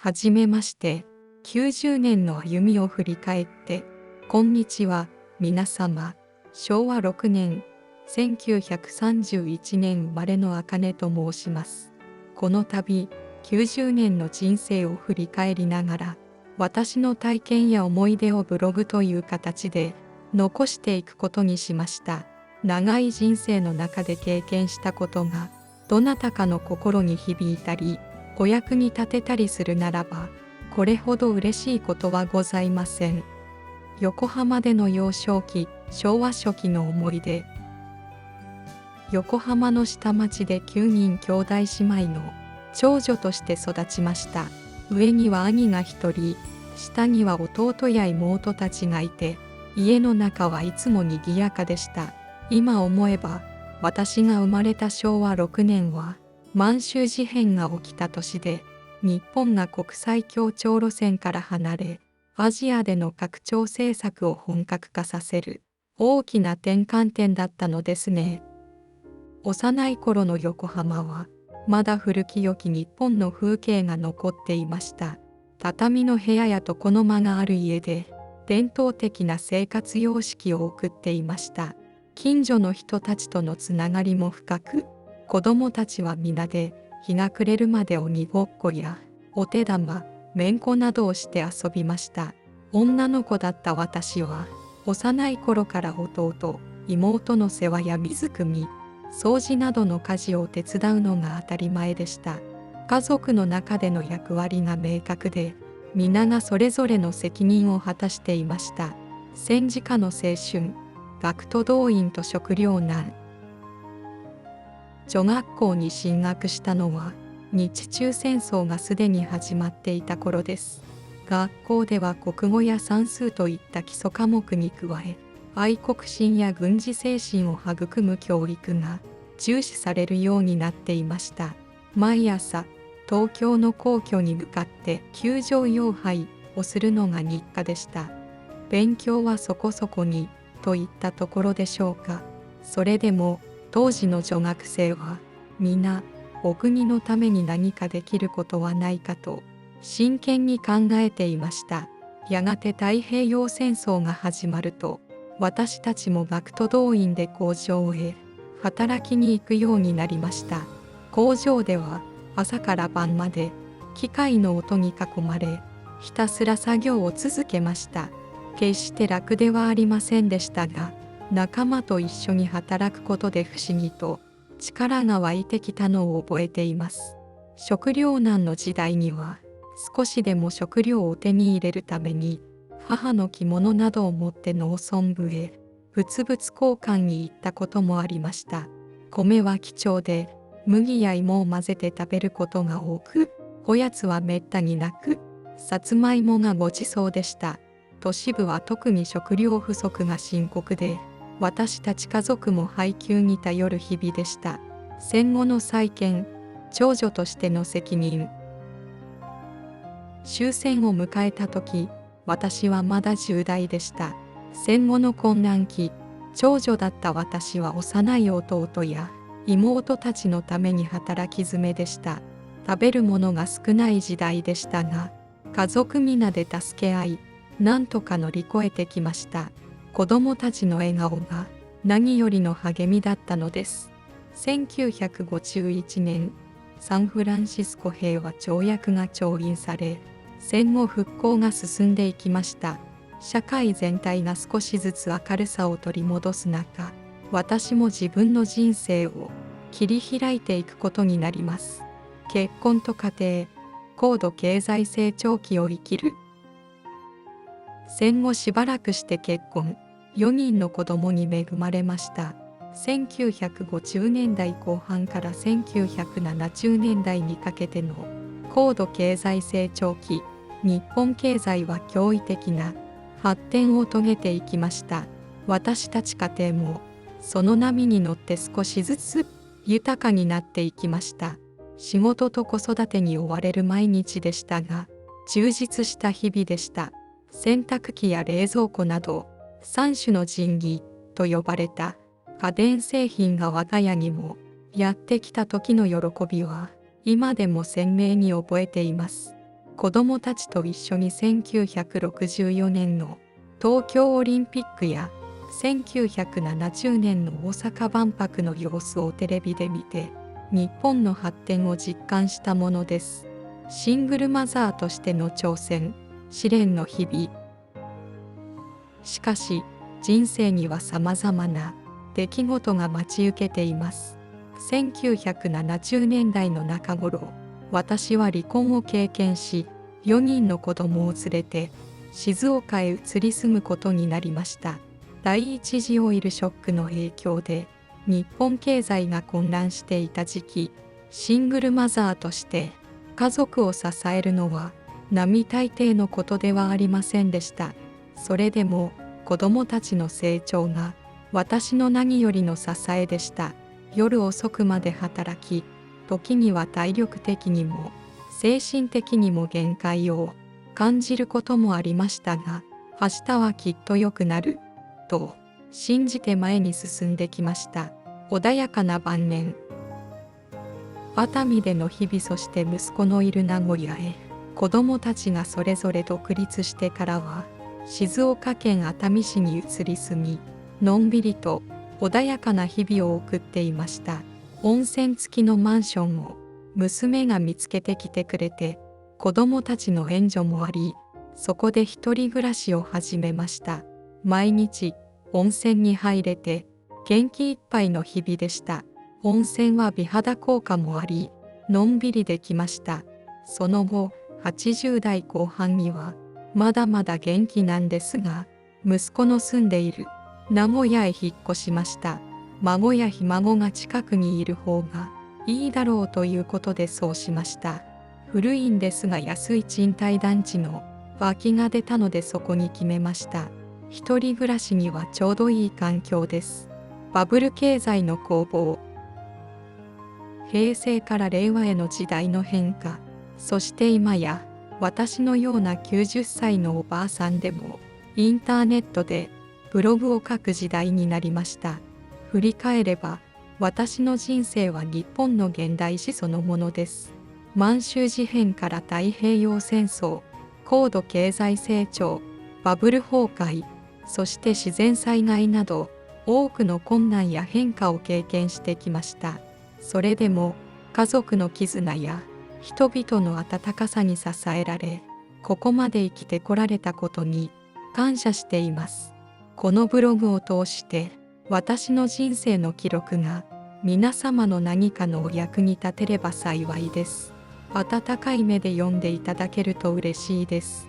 はじめまして。90年の歩みを振り返って、こんにちは、皆様。昭和6年、1931年生まれの茜と申します。この度、90年の人生を振り返りながら、私の体験や思い出をブログという形で残していくことにしました。長い人生の中で経験したことが、どなたかの心に響いたり、お役に立てたりするならば、これほど嬉しいことはございません。横浜での幼少期、昭和初期の思い出。横浜の下町で9人兄弟姉妹の長女として育ちました。上には兄が1人、下には弟や妹たちがいて、家の中はいつもにぎやかでした。今思えば、私が生まれた昭和6年は、満州事変が起きた年で、日本が国際協調路線から離れ、アジアでの拡張政策を本格化させる大きな転換点だったのですね。幼い頃の横浜は、まだ古き良き日本の風景が残っていました。畳の部屋や床の間がある家で、伝統的な生活様式を送っていました。近所の人たちとのつながりも深く、子供たちは皆で日が暮れるまで鬼ごっこやお手玉、めんこなどをして遊びました。女の子だった私は、幼い頃から弟、妹の世話や水汲み、掃除などの家事を手伝うのが当たり前でした。家族の中での役割が明確で、皆がそれぞれの責任を果たしていました。戦時下の青春、学徒動員と食糧難。女学校に進学したのは、日中戦争がすでに始まっていた頃です。学校では国語や算数といった基礎科目に加え、愛国心や軍事精神を育む教育が重視されるようになっていました。毎朝、東京の皇居に向かって宮城遥拝をするのが日課でした。勉強はそこそこにといったところでしょうか。それでも当時の女学生は皆お国のために何かできることはないかと真剣に考えていました。やがて太平洋戦争が始まると、私たちも学徒動員で工場へ働きに行くようになりました。工場では朝から晩まで機械の音に囲まれ、ひたすら作業を続けました。決して楽ではありませんでしたが、仲間と一緒に働くことで不思議と力が湧いてきたのを覚えています。食糧難の時代には、少しでも食料を手に入れるために、母の着物などを持って農村部へ物々交換に行ったこともありました。米は貴重で、麦や芋を混ぜて食べることが多く、おやつはめったになく、さつまいもがごちそうでした。都市部は特に食料不足が深刻で、私たち家族も配給に頼る日々でした。戦後の再建、長女としての責任。終戦を迎えた時、私はまだ10代でした。戦後の混乱期、長女だった私は幼い弟や妹たちのために働き詰めでした。食べるものが少ない時代でしたが、家族皆で助け合い、なんとか乗り越えてきました。子供たちの笑顔が何よりの励みだったのです。1951年、サンフランシスコ平和条約が調印され、戦後復興が進んでいきました。社会全体が少しずつ明るさを取り戻す中、私も自分の人生を切り開いていくことになります。結婚と家庭、高度経済成長期を生きる。戦後しばらくして結婚、4人の子供に恵まれました。1950年代後半から1970年代にかけての高度経済成長期、日本経済は驚異的な発展を遂げていきました。私たち家庭もその波に乗って少しずつ豊かになっていきました。仕事と子育てに追われる毎日でしたが、充実した日々でした。洗濯機や冷蔵庫など3種の神器と呼ばれた家電製品が我が家にもやってきた時の喜びは今でも鮮明に覚えています。子どもたちと一緒に1964年の東京オリンピックや1970年の大阪万博の様子をテレビで見て、日本の発展を実感したものです。シングルマザーとしての挑戦、試練の日々。しかし、人生には様々な出来事が待ち受けています。1970年代の中頃、私は離婚を経験し、4人の子供を連れて静岡へ移り住むことになりました。第一次オイルショックの影響で日本経済が混乱していた時期、シングルマザーとして家族を支えるのは並大抵のことではありませんでした。それでも子供たちの成長が私の何よりの支えでした。夜遅くまで働き、時には体力的にも精神的にも限界を感じることもありましたが、明日はきっと良くなると信じて前に進んできました。穏やかな晩年。熱海での日々、そして息子のいる名古屋へ。子供たちがそれぞれ独立してからは、静岡県熱海市に移り住み、のんびりと穏やかな日々を送っていました。温泉付きのマンションを娘が見つけてきてくれて、子供たちの援助もあり、そこで一人暮らしを始めました。毎日温泉に入れて元気いっぱいの日々でした。温泉は美肌効果もあり、のんびりできました。その後、80代後半にはまだまだ元気なんですが、息子の住んでいる名古屋へ引っ越しました。孫やひ孫が近くにいる方がいいだろうということでそうしました。古いんですが安い賃貸団地の空きが出たのでそこに決めました。一人暮らしにはちょうどいい環境です。バブル経済の攻防。平成から令和への時代の変化。そして今や私のような90歳のおばあさんでもインターネットでブログを書く時代になりました。振り返れば私の人生は日本の現代史そのものです。満州事変から太平洋戦争、高度経済成長、バブル崩壊、そして自然災害など多くの困難や変化を経験してきました。それでも家族の絆や人々の温かさに支えられ、ここまで生きてこられたことに感謝しています。このブログを通して私の人生の記録が皆様の何かのお役に立てれば幸いです。温かい目で読んでいただけると嬉しいです。